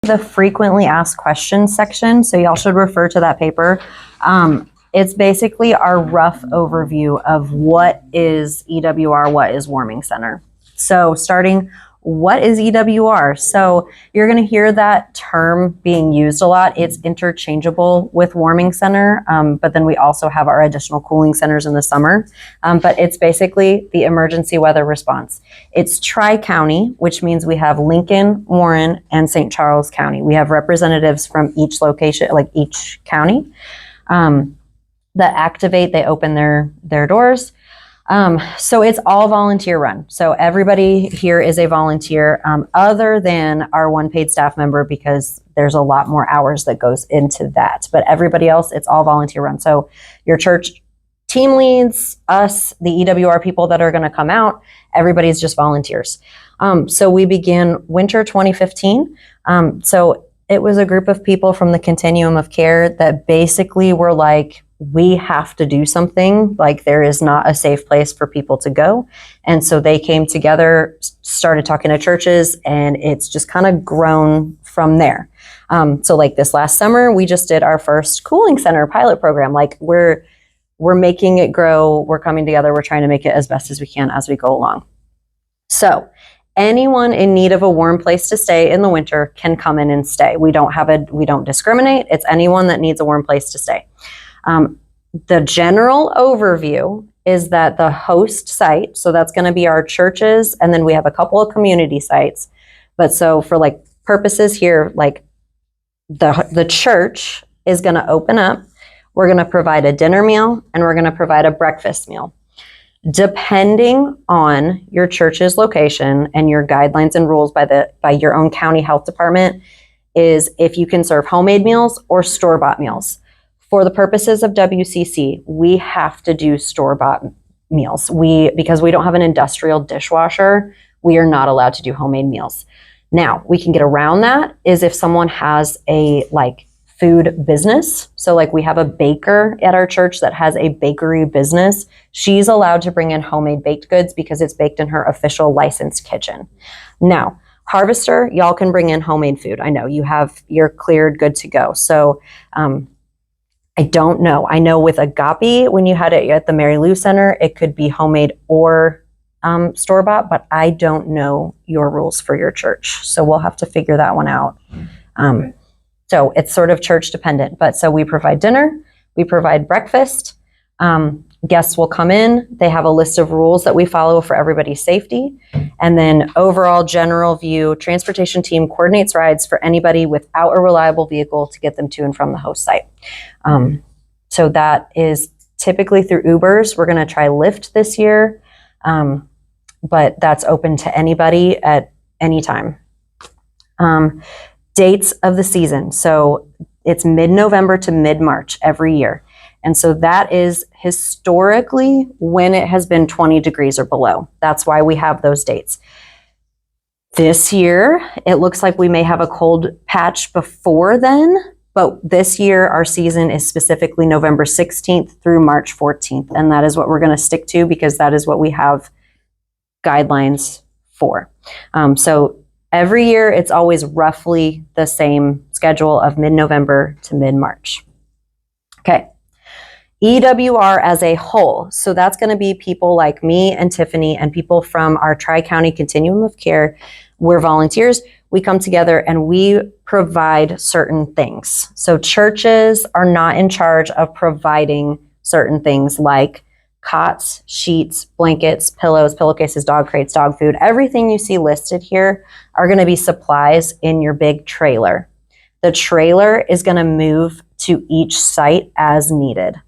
The frequently asked questions section, so y'all should refer to that paper. It's basically our rough overview of what is EWR, what is Warming Center. So starting, what is EWR? So you're going to hear that term being used a lot. It's interchangeable with Warming Center, but then we also have our additional cooling centers in the summer. But it's basically the emergency weather response. It's tri-county, which means we have Lincoln, Warren, and St. Charles County. We have representatives from each location, like each county, that activate. They open their doors. So it's all volunteer run. So everybody here is a volunteer, other than our one paid staff member, because there's a lot more hours that goes into that. But everybody else, it's all volunteer run. So your church team leads, us, the EWR people that are going to come out, everybody's just volunteers. So we began winter 2015. So it was a group of people from the continuum of care that basically were like, we have to do something. Like, there is not a safe place for people to go. And so they came together, started talking to churches, and it's just kind of grown from there. So like this last summer, we just did our first cooling center pilot program. Like we're making it grow. We're coming together. We're trying to make it as best as we can as we go along. So anyone in need of a warm place to stay in the winter can come in and stay. We don't discriminate. It's anyone that needs a warm place to stay. The general overview is that the host site, so that's going to be our churches, and then we have a couple of community sites. But so for like purposes here, like the church is going to open up. We're going to provide a dinner meal, and we're going to provide a breakfast meal. Depending on your church's location and your guidelines and rules by your own county health department, is if you can serve homemade meals or store-bought meals. For the purposes of WCC, we have to do store-bought meals. Because we don't have an industrial dishwasher, we are not allowed to do homemade meals. Now, we can get around that is if someone has a food business. So like we have a baker at our church that has a bakery business. She's allowed to bring in homemade baked goods because it's baked in her official licensed kitchen. Now, Harvester, y'all can bring in homemade food. I know you're cleared, good to go. So I don't know. I know with Agape, when you had it at the Mary Lou Center, it could be homemade or store-bought, but I don't know your rules for your church. So we'll have to figure that one out. So it's sort of church dependent. But so we provide dinner, we provide breakfast. Guests will come in. They have a list of rules that we follow for everybody's safety. And then overall general view, transportation team coordinates rides for anybody without a reliable vehicle to get them to and from the host site. So that is typically through Ubers. We're going to try Lyft this year, but that's open to anybody at any time. Dates of the season. So it's mid-November to mid-March every year. And so that is historically when it has been 20 degrees or below. That's why we have those dates. This year, it looks like we may have a cold patch before then, but this year our season is specifically November 16th through March 14th. And that is what we're going to stick to because that is what we have guidelines for. So every year, it's always roughly the same schedule of mid-November to mid-March. Okay. EWR as a whole. So that's going to be people like me and Tiffany and people from our Tri-County Continuum of Care. We're volunteers. We come together and we provide certain things. So churches are not in charge of providing certain things like cots, sheets, blankets, pillows, pillowcases, dog crates, dog food. Everything you see listed here are going to be supplies in your big trailer. The trailer is going to move to each site as needed.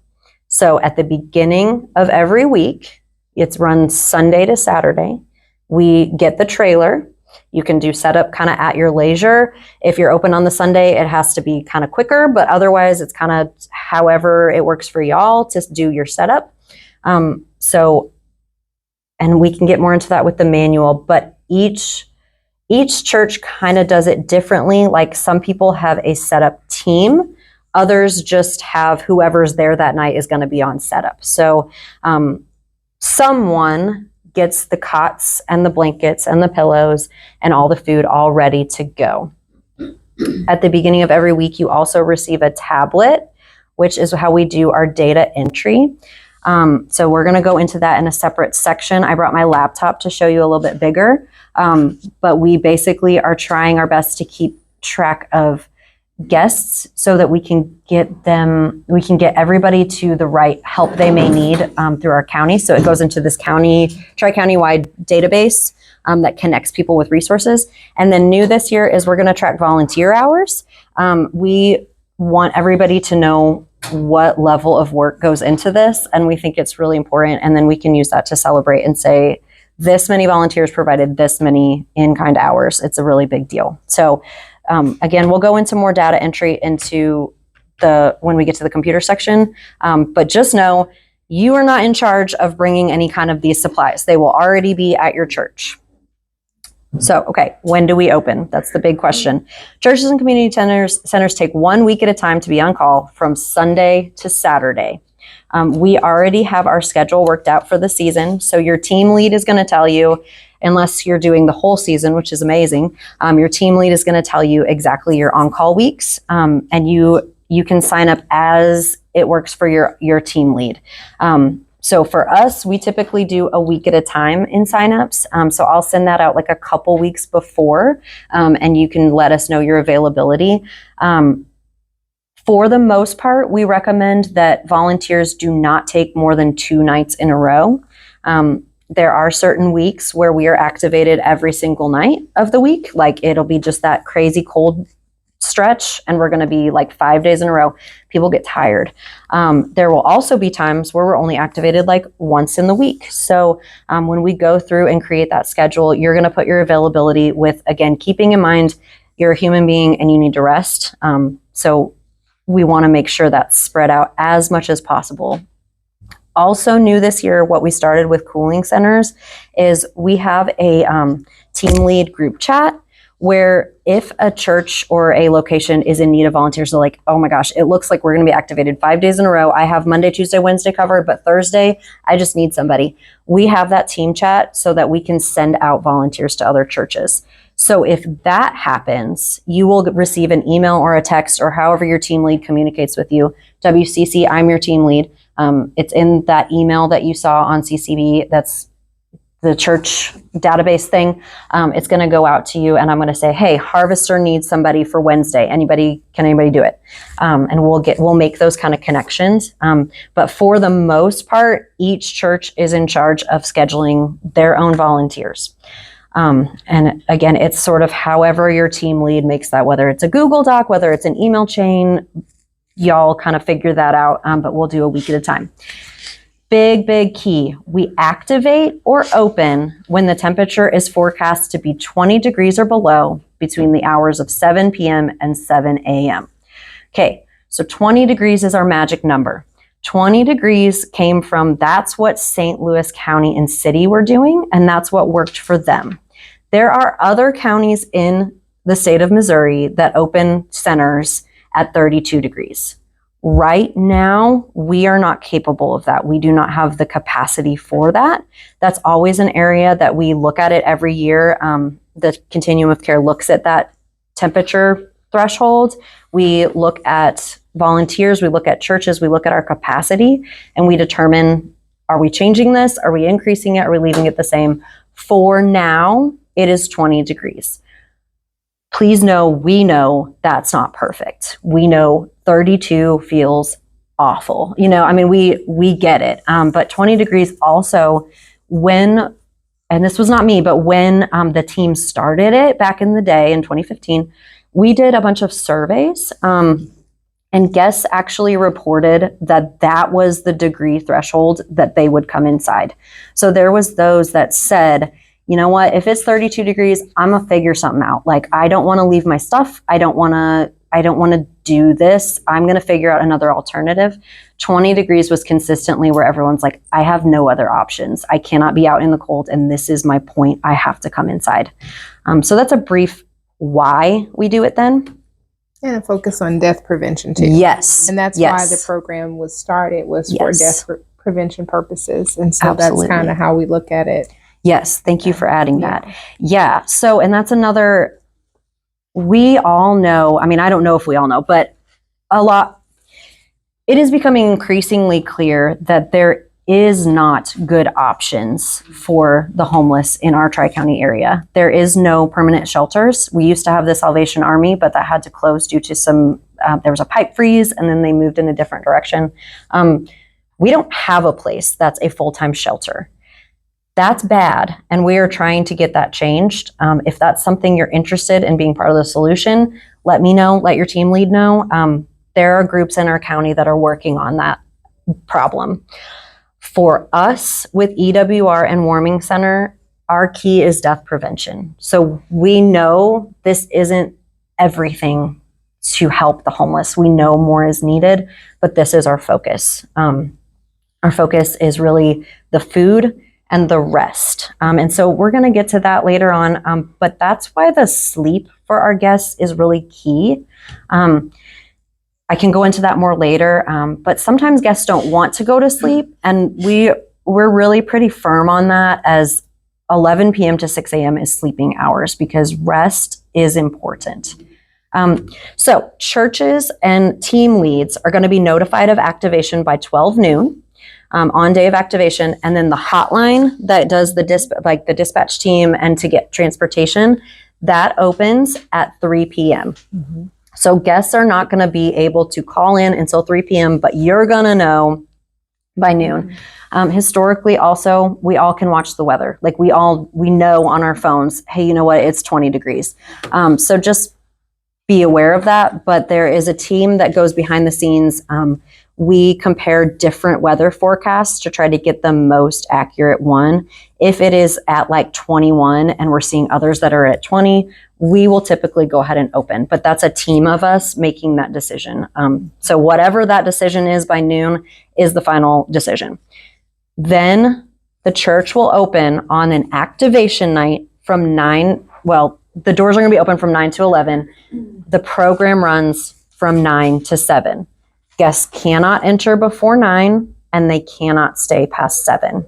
So at the beginning of every week, it's run Sunday to Saturday. We get the trailer. You can do setup kind of at your leisure. If you're open on the Sunday, it has to be kind of quicker, but otherwise it's kind of however it works for y'all to do your setup. And we can get more into that with the manual, but each church kind of does it differently. Like some people have a setup team. Others just have whoever's there that night is going to be on setup. So someone gets the cots and the blankets and the pillows and all the food all ready to go. At the beginning of every week, you also receive a tablet, which is how we do our data entry. So we're going to go into that in a separate section. I brought my laptop to show you a little bit bigger, but we basically are trying our best to keep track of guests so that we can get everybody to the right help they may need through our county. So it goes into this tri-county-wide database that connects people with resources. And then new this year is we're going to track volunteer hours. We want everybody to know what level of work goes into this, and we think it's really important. And then we can use that to celebrate and say, this many volunteers provided this many in-kind hours. It's a really big deal. So again, we'll go into more data entry when we get to the computer section. But just know you are not in charge of bringing any kind of these supplies. They will already be at your church. So, okay, when do we open? That's the big question. Churches and community centers take 1 week at a time to be on call from Sunday to Saturday. We already have our schedule worked out for the season. So your team lead is going to tell you, unless you're doing the whole season, which is amazing, your team lead is going to tell you exactly your on-call weeks. And you can sign up as it works for your team lead. So for us, we typically do a week at a time in signups. So I'll send that out like a couple weeks before, and you can let us know your availability. For the most part, we recommend that volunteers do not take more than 2 nights in a row. There are certain weeks where we are activated every single night of the week. Like it'll be just that crazy cold stretch and we're going to be like 5 days in a row. People get tired. There will also be times where we're only activated like once in the week. So when we go through and create that schedule, you're going to put your availability with, again, keeping in mind you're a human being and you need to rest. So we want to make sure that's spread out as much as possible. Also new this year, what we started with cooling centers is we have a team lead group chat where if a church or a location is in need of volunteers, they're like, oh my gosh, it looks like we're going to be activated 5 days in a row. I have Monday, Tuesday, Wednesday covered, but Thursday, I just need somebody. We have that team chat so that we can send out volunteers to other churches. So if that happens, you will receive an email or a text or however your team lead communicates with you. WCC, I'm your team lead. It's in that email that you saw on CCB. That's the church database thing. It's going to go out to you and I'm going to say, hey, Harvester needs somebody for Wednesday. Can anybody do it? And we'll make those kind of connections. But for the most part, each church is in charge of scheduling their own volunteers. And again, it's sort of however your team lead makes that, whether it's a Google Doc, whether it's an email chain, y'all kind of figure that out, but we'll do a week at a time. Big key. We activate or open when the temperature is forecast to be 20 degrees or below between the hours of 7 p.m. and 7 a.m. Okay, so 20 degrees is our magic number. 20 degrees came from that's what St. Louis County and City were doing, and that's what worked for them. There are other counties in the state of Missouri that open centers at 32 degrees. Right now, we are not capable of that. We do not have the capacity for that. That's always an area that we look at it every year. The continuum of care looks at that temperature threshold. We look at volunteers, we look at churches, we look at our capacity, and we determine, are we changing this? Are we increasing it? Are we leaving it the same? For now, it is 20 degrees. Please know, we know that's not perfect. We know 32 feels awful. We get it. But 20 degrees also, and this was not me, but when the team started it back in the day in 2015, we did a bunch of surveys, and guests actually reported that was the degree threshold that they would come inside. So there was those that said, you know what, if it's 32 degrees, I'm gonna figure something out. Like, I don't want to leave my stuff. I don't want to do this. I'm going to figure out another alternative. 20 degrees was consistently where everyone's like, I have no other options. I cannot be out in the cold, and this is my point. I have to come inside. So that's a brief why we do it then. And a focus on death prevention too. Yes. And that's why the program was started, was for death prevention purposes. And so that's kind of how we look at it. Yes. Thank you for adding that. Yeah. So, and that's another we all know, I mean, I don't know if we all know, but it is becoming increasingly clear that there is not good options for the homeless in our Tri-County area. There is no permanent shelters. We used to have the Salvation Army, but that had to close due to there was a pipe freeze, and then they moved in a different direction. We don't have a place that's a full-time shelter. That's bad, and we are trying to get that changed. If that's something you're interested in being part of the solution, let me know, let your team lead know. There are groups in our county that are working on that problem. For us with EWR and Warming Center, our key is death prevention. So we know this isn't everything to help the homeless. We know more is needed, but this is our focus. Our focus is really the food and the rest. And so we're going to get to that later on. But that's why the sleep for our guests is really key. I can go into that more later, but sometimes guests don't want to go to sleep, and we're really pretty firm on that, as 11 p.m. to 6 a.m. is sleeping hours, because rest is important. So churches and team leads are going to be notified of activation by 12 noon on day of activation, and then the hotline that does the dispatch team and to get transportation, that opens at 3 p.m. Mm-hmm. So guests are not going to be able to call in until 3 p.m., but you're going to know by noon. Historically, also, we all can watch the weather. Like we know on our phones, hey, you know what? It's 20 degrees. So just be aware of that. But there is a team that goes behind the scenes. We compare different weather forecasts to try to get the most accurate one. If it is at like 21 and we're seeing others that are at 20, we will typically go ahead and open. But that's a team of us making that decision. So whatever that decision is by noon is the final decision. Then the church will open on an activation night from 9. Well, the doors are going to be open from 9 to 11. The program runs from 9 to 7. Guests cannot enter before 9, and they cannot stay past 7.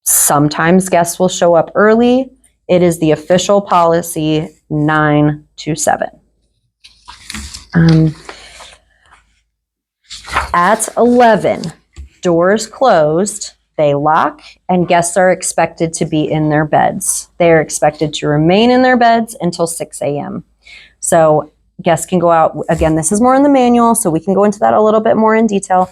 Sometimes guests will show up early. It is the official policy 9 to 7. At 11, doors closed, they lock, and guests are expected to be in their beds. They are expected to remain in their beds until 6 a.m. So guests can go out. Again, this is more in the manual, so we can go into that a little bit more in detail.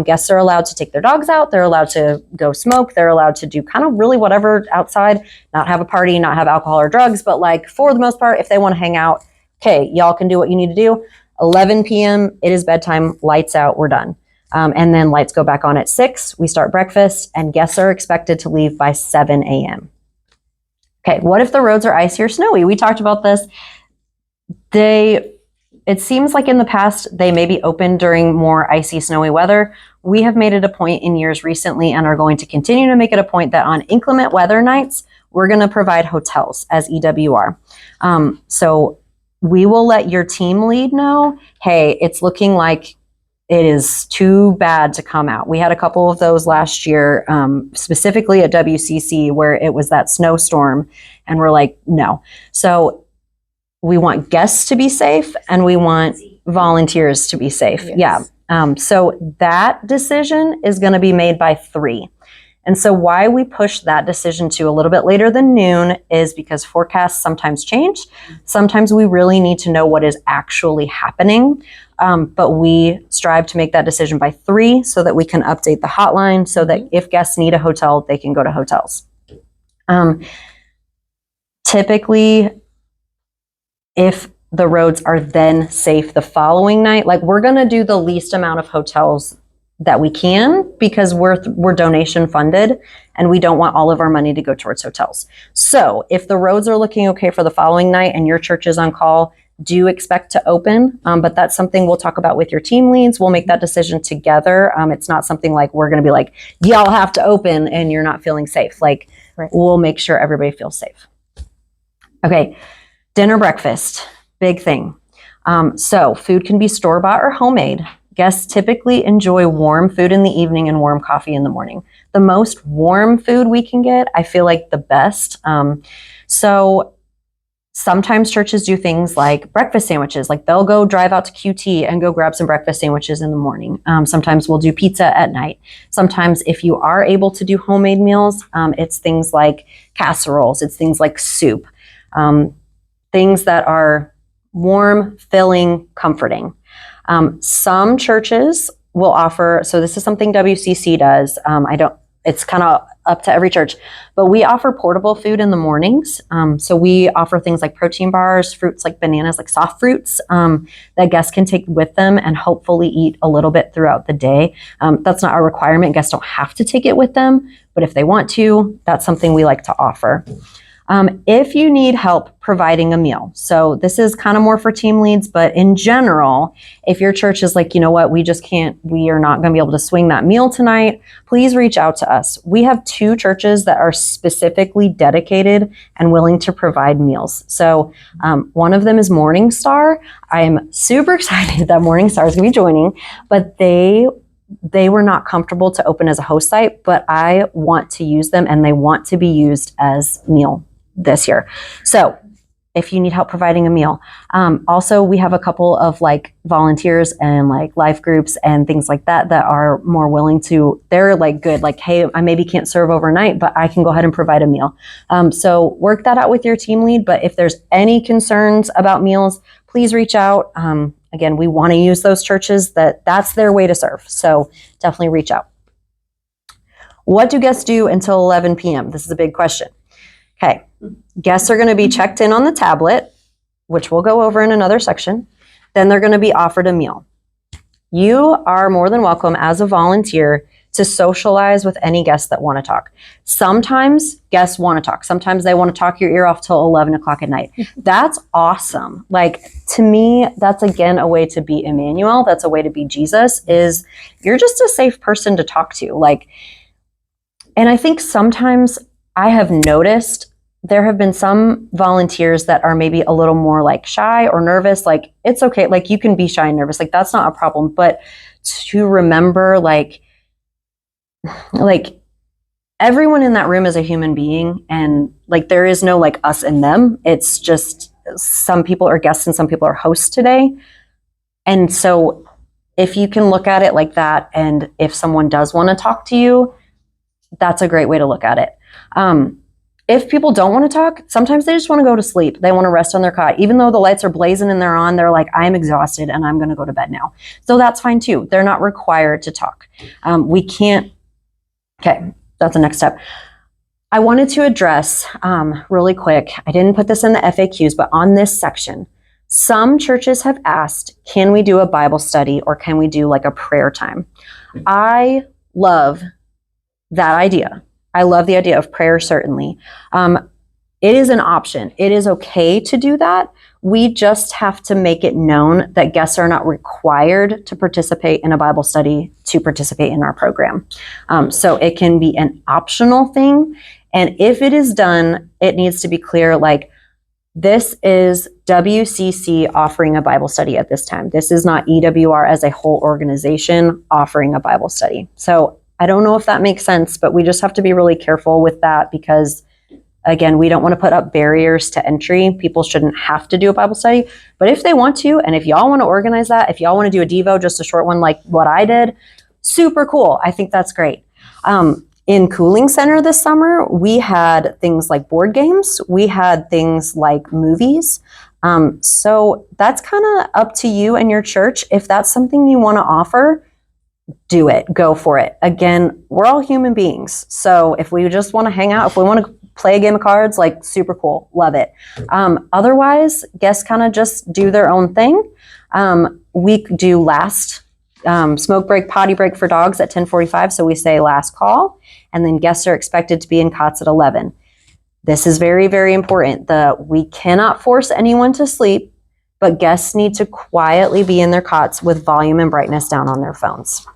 Guests are allowed to take their dogs out. They're allowed to go smoke. They're allowed to do kind of really whatever outside, not have a party, not have alcohol or drugs. But like for the most part, if they want to hang out, okay, y'all can do what you need to do. 11 p.m., it is bedtime, lights out, we're done. And then lights go back on at 6. We start breakfast, and guests are expected to leave by 7 a.m. Okay, what if the roads are icy or snowy? We talked about this. It seems like in the past, they may be open during more icy, snowy weather. We have made it a point in years recently and are going to continue to make it a point that on inclement weather nights, we're going to provide hotels as EWR. So we will let your team lead know, hey, it's looking like it is too bad to come out. We had a couple of those last year, specifically at WCC, where it was that snowstorm, and we're like, no. So we want guests to be safe, and we want volunteers to be safe. Yes. Yeah. So that decision is going to be made by 3. And so why we push that decision to a little bit later than noon is because forecasts sometimes change. Sometimes we really need to know what is actually happening. But we strive to make that decision by 3 so that we can update the hotline so that if guests need a hotel, they can go to hotels. Typically, if the roads are then safe the following night, like we're going to do the least amount of hotels that we can because we're donation funded and we don't want all of our money to go towards hotels. So if the roads are looking okay for the following night and your church is on call, do expect to open. But that's something we'll talk about with your team leads. We'll make that decision together. It's not something like we're going to be like, y'all have to open and you're not feeling safe. Like We'll make sure everybody feels safe. Okay. Dinner, breakfast, big thing. So food can be store-bought or homemade. Guests typically enjoy warm food in the evening and warm coffee in the morning. The most warm food we can get, I feel like the best. So Sometimes churches do things like breakfast sandwiches. Like they'll go drive out to QT and go grab some breakfast sandwiches in the morning. Sometimes we'll do pizza at night. Sometimes if you are able to do homemade meals, it's things like casseroles. It's things like soup. Things that are warm, filling, comforting. Some churches will offer, so this is something WCC does. It's kind of up to every church, but we offer portable food in the mornings. So we offer things like protein bars, fruits like bananas, like soft fruits that guests can take with them and hopefully eat a little bit throughout the day. That's not our requirement. Guests don't have to take it with them, but if they want to, that's something we like to offer. If you need help providing a meal, so this is kind of more for team leads, but in general, if your church is like, you know what, we are not going to be able to swing that meal tonight, please reach out to us. We have 2 churches that are specifically dedicated and willing to provide meals. So one of them is Morning Star. I am super excited that Morning Star is going to be joining, but they were not comfortable to open as a host site, but I want to use them and they want to be used as meal this year. So if you need help providing a meal. Also, we have a couple of like volunteers and like life groups and things like that are more willing to, they're like good, like, hey, I maybe can't serve overnight, but I can go ahead and provide a meal. So work that out with your team lead. But if there's any concerns about meals, please reach out. Again, we want to use those churches that's their way to serve. So definitely reach out. What do guests do until 11 p.m.? This is a big question. Okay. Guests are going to be checked in on the tablet, which we'll go over in another section. Then they're going to be offered a meal. You are more than welcome as a volunteer to socialize with any guests that want to talk. Sometimes guests want to talk. Sometimes they want to talk your ear off till 11 o'clock at night. That's awesome. Like, to me, that's again a way to be Emmanuel. That's a way to be Jesus, is you're just a safe person to talk to. Like, and I think sometimes I have noticed there have been some volunteers that are maybe a little more like shy or nervous. Like, it's okay. Like, you can be shy and nervous. Like, that's not a problem. But to remember, like everyone in that room is a human being, and like there is no like us and them. It's just some people are guests and some people are hosts today. And so if you can look at it like that, and if someone does want to talk to you, that's a great way to look at it. If people don't want to talk, sometimes they just want to go to sleep. They want to rest on their cot. Even though the lights are blazing and they're on, they're like, I'm exhausted and I'm going to go to bed now. So that's fine too. They're not required to talk. Okay, that's the next step. I wanted to address really quick, I didn't put this in the FAQs, but on this section, some churches have asked, can we do a Bible study or can we do like a prayer time? I love that idea. I love the idea of prayer, certainly. It is an option. It is okay to do that. We just have to make it known that guests are not required to participate in a Bible study to participate in our program. So it can be an optional thing. And if it is done, it needs to be clear, like, this is WCC offering a Bible study at this time. This is not EWR as a whole organization offering a Bible study. So I don't know if that makes sense, but we just have to be really careful with that because, again, we don't want to put up barriers to entry. People shouldn't have to do a Bible study. But if they want to, and if y'all want to organize that, if y'all want to do a Devo, just a short one like what I did, super cool. I think that's great. In Cooling Center this summer, we had things like board games. We had things like movies. So that's kind of up to you and your church. If that's something you want to offer, do it. Go for it. Again, we're all human beings. So if we just want to hang out, if we want to play a game of cards, like, super cool. Love it. Otherwise, guests kind of just do their own thing. We do last smoke break, potty break for dogs at 10:45. So we say last call, and then guests are expected to be in cots at 11. This is very, very important. We cannot force anyone to sleep, but guests need to quietly be in their cots with volume and brightness down on their phones.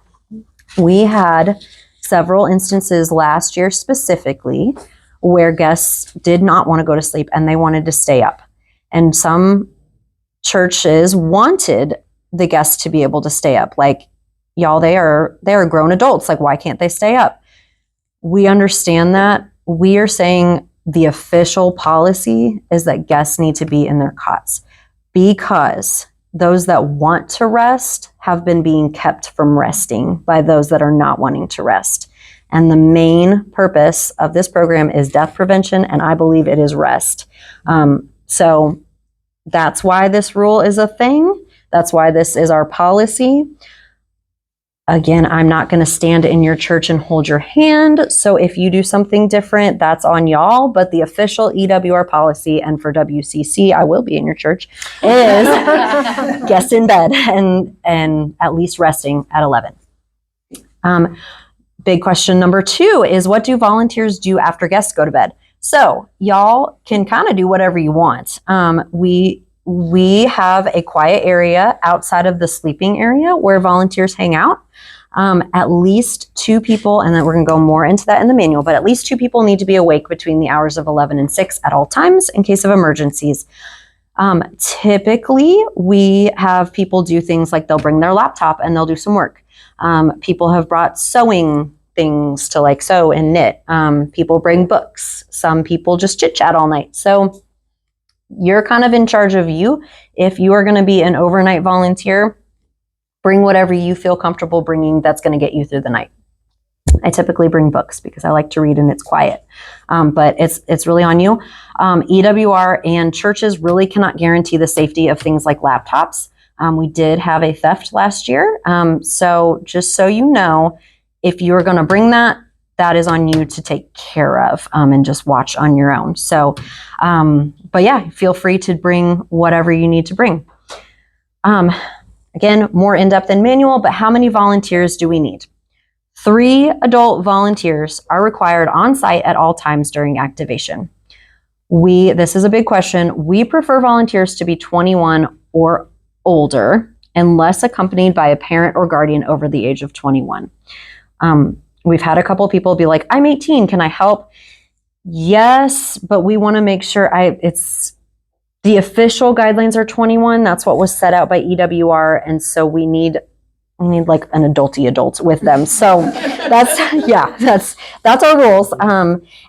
We had several instances last year specifically where guests did not want to go to sleep and they wanted to stay up. And some churches wanted the guests to be able to stay up. Like, y'all, they are grown adults. Like, why can't they stay up? We understand that. We are saying the official policy is that guests need to be in their cots because those that want to rest have been being kept from resting by those that are not wanting to rest. And the main purpose of this program is death prevention, and I believe it is rest. So that's why this rule is a thing. That's why this is our policy. Again, I'm not going to stand in your church and hold your hand. So if you do something different, that's on y'all. But the official EWR policy, and for WCC, I will be in your church, is guests in bed and at least resting at 11. Big question number 2 is, what do volunteers do after guests go to bed? So y'all can kind of do whatever you want. We have a quiet area outside of the sleeping area where volunteers hang out. At least 2 people, and then we're going to go more into that in the manual, but at least 2 people need to be awake between the hours of 11 and 6 at all times in case of emergencies. Typically, we have people do things like they'll bring their laptop and they'll do some work. People have brought sewing things to like sew and knit. People bring books. Some people just chit chat all night. So you're kind of in charge of you. If you are going to be an overnight volunteer, bring whatever you feel comfortable bringing that's going to get you through the night. I typically bring books because I like to read and it's quiet. But it's really on you. EWR and churches really cannot guarantee the safety of things like laptops. We did have a theft last year. So just so you know, if you're going to bring that, that is on you to take care of and just watch on your own. So, but yeah, feel free to bring whatever you need to bring. Again, more in-depth than manual, but how many volunteers do we need? 3 adult volunteers are required on site at all times during activation. This is a big question. We prefer volunteers to be 21 or older, unless accompanied by a parent or guardian over the age of 21. We've had a couple people be like, I'm 18, can I help? Yes, but we want to make sure the official guidelines are 21. That's what was set out by EWR. And so we need like an adult with them. So that's our rules.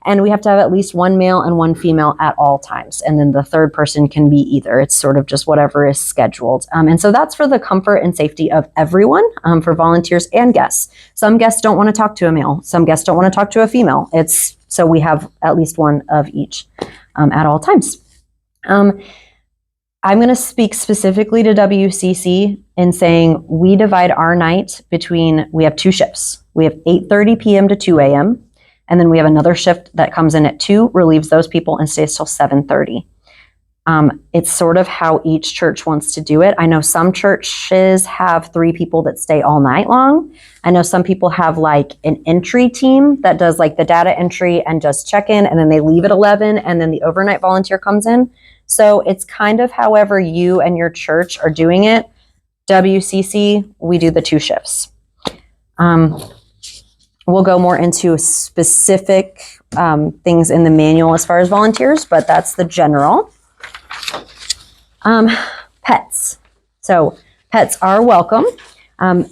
And we have to have at least 1 male and 1 female at all times. And then the third person can be either. It's sort of just whatever is scheduled. And so that's for the comfort and safety of everyone, for volunteers and guests. Some guests don't want to talk to a male. Some guests don't want to talk to a female. So we have at least 1 of each at all times. I'm going to speak specifically to WCC in saying we divide our night we have 2 shifts. We have 8:30 p.m. to 2 a.m. And then we have another shift that comes in at 2, relieves those people and stays till 7:30. It's sort of how each church wants to do it. I know some churches have 3 people that stay all night long. I know some people have like an entry team that does like the data entry and just check in, and then they leave at 11, and then the overnight volunteer comes in. So it's kind of however you and your church are doing it. WCC, we do the 2 shifts. We'll go more into specific things in the manual as far as volunteers, but that's the general. Pets. So pets are welcome.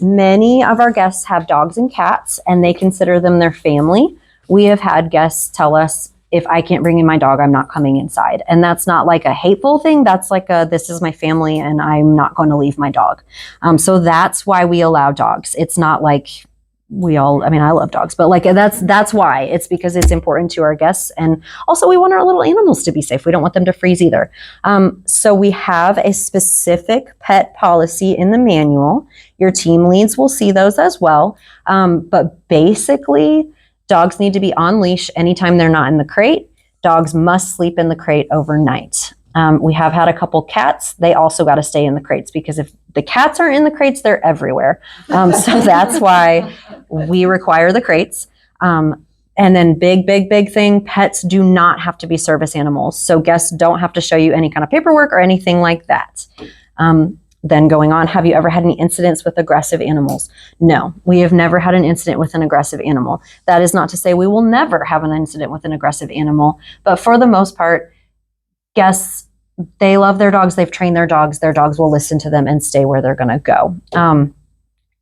Many of our guests have dogs and cats, and they consider them their family. We have had guests tell us, if I can't bring in my dog, I'm not coming inside. And that's not like a hateful thing. That's like this is my family and I'm not going to leave my dog. So that's why we allow dogs. It's not like I love dogs, but like that's why. It's because it's important to our guests. And also we want our little animals to be safe. We don't want them to freeze either. So we have a specific pet policy in the manual. Your team leads will see those as well. But basically, dogs need to be on leash anytime they're not in the crate. Dogs must sleep in the crate overnight. We have had a couple cats. They also got to stay in the crates because if the cats are in the crates, they're everywhere. So that's why we require the crates. And then big thing, pets do not have to be service animals. So guests don't have to show you any kind of paperwork or anything like that. Then going on, have you ever had any incidents with aggressive animals? No, we have never had an incident with an aggressive animal. That is not to say we will never have an incident with an aggressive animal, but for the most part, guests, they love their dogs, they've trained their dogs will listen to them and stay where they're going to go.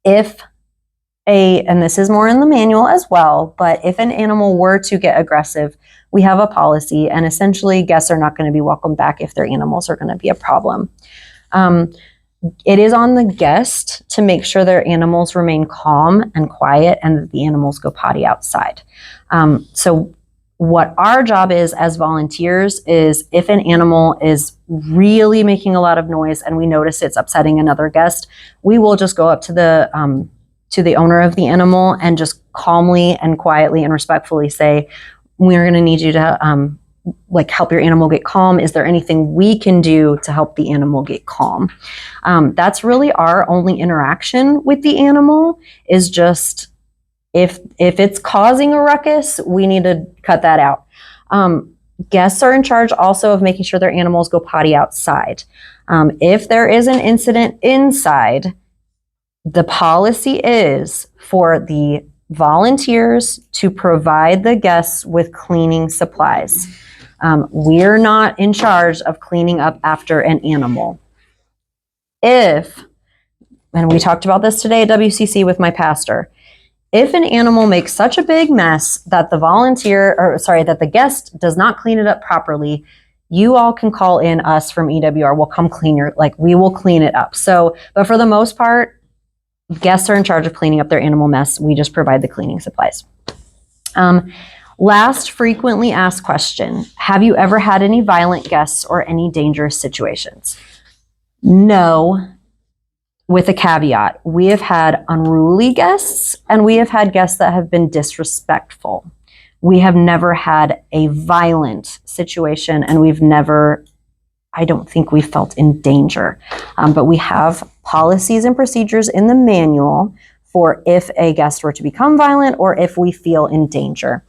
If and this is more in the manual as well, but if an animal were to get aggressive, we have a policy, and essentially guests are not going to be welcome back if their animals are going to be a problem. It is on the guest to make sure their animals remain calm and quiet and that the animals go potty outside. So what our job is as volunteers is if an animal is really making a lot of noise and we notice it's upsetting another guest, we will just go up to the owner of the animal and just calmly and quietly and respectfully say, we're going to need you to help your animal get calm. Is there anything we can do to help the animal get calm? That's really our only interaction with the animal, is just if it's causing a ruckus, we need to cut that out. Guests are in charge also of making sure their animals go potty outside. If there is an incident inside, the policy is for the volunteers to provide the guests with cleaning supplies. We're not in charge of cleaning up after an animal. And we talked about this today at WCC with my pastor, if an animal makes such a big mess that that the guest does not clean it up properly, you all can call in us from EWR. We'll come we will clean it up. But for the most part, guests are in charge of cleaning up their animal mess. We just provide the cleaning supplies. Last frequently asked question. Have you ever had any violent guests or any dangerous situations? No, with a caveat. We have had unruly guests and we have had guests that have been disrespectful. We have never had a violent situation, and I don't think we felt in danger. But we have policies and procedures in the manual for if a guest were to become violent or if we feel in danger.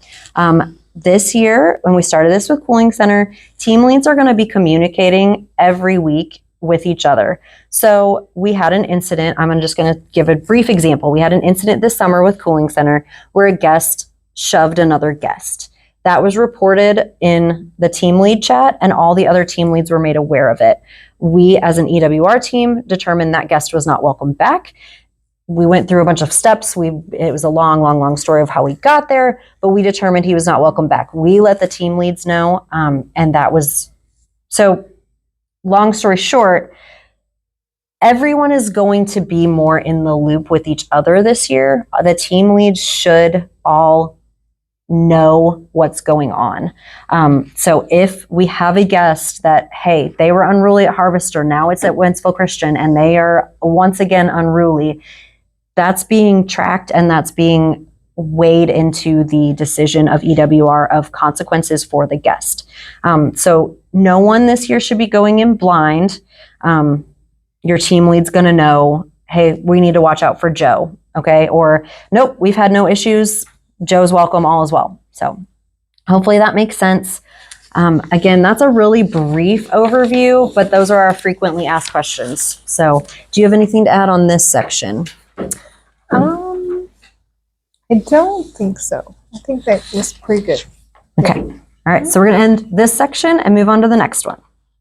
This year, when we started this with Cooling Center, team leads are going to be communicating every week with each other. So we had an incident. I'm just going to give a brief example. We had an incident this summer with Cooling Center where a guest shoved another guest. That was reported in the team lead chat, and all the other team leads were made aware of it. We, as an EWR team, determined that guest was not welcome back. We went through a bunch of steps. It was a long story of how we got there, but we determined he was not welcome back. We let the team leads know, and that was so. Long story short, everyone is going to be more in the loop with each other this year. The team leads should all know what's going on. So if we have a guest that, hey, they were unruly at Harvester, now it's at Wentzville Christian, and they are once again unruly, that's being tracked and that's being weighed into the decision of EWR of consequences for the guest. So no one this year should be going in blind. Your team lead's going to know, hey, we need to watch out for Joe. Okay. Or nope, we've had no issues. Joe's welcome, all is well. So hopefully that makes sense. Again, that's a really brief overview, but those are our frequently asked questions. So do you have anything to add on this section? I don't think so. I think that was pretty good. Okay. All right. So we're going to end this section and move on to the next one.